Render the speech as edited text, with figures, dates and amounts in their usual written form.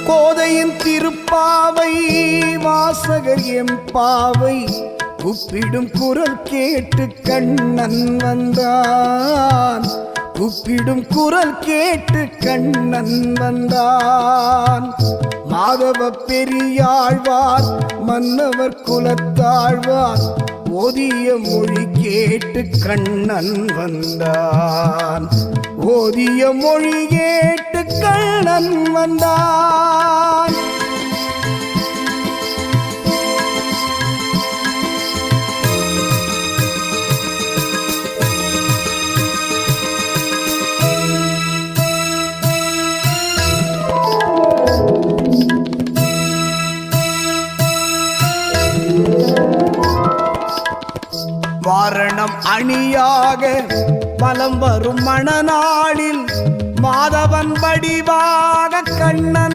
கோதையின் திருப்பாவை வாசகர் எம்பாவை கூப்பிடும் குரல் கேட்டு கண்ணன் வந்தான். கூப்பிடும் குரல் கேட்டு கண்ணன் வந்தான். மாதவ பெரியாழ்வார் மன்னவர் குலத்தாழ்வார் ஓதிய மொழி கேட்டு கண்ணன் வந்தான். ஓதிய மொழி கேட்டு கண்ணன் வந்தான். வாரணம் அணியாக வலம் வரும் மணநாளில் மாதவன் வடிவாக கண்ணன்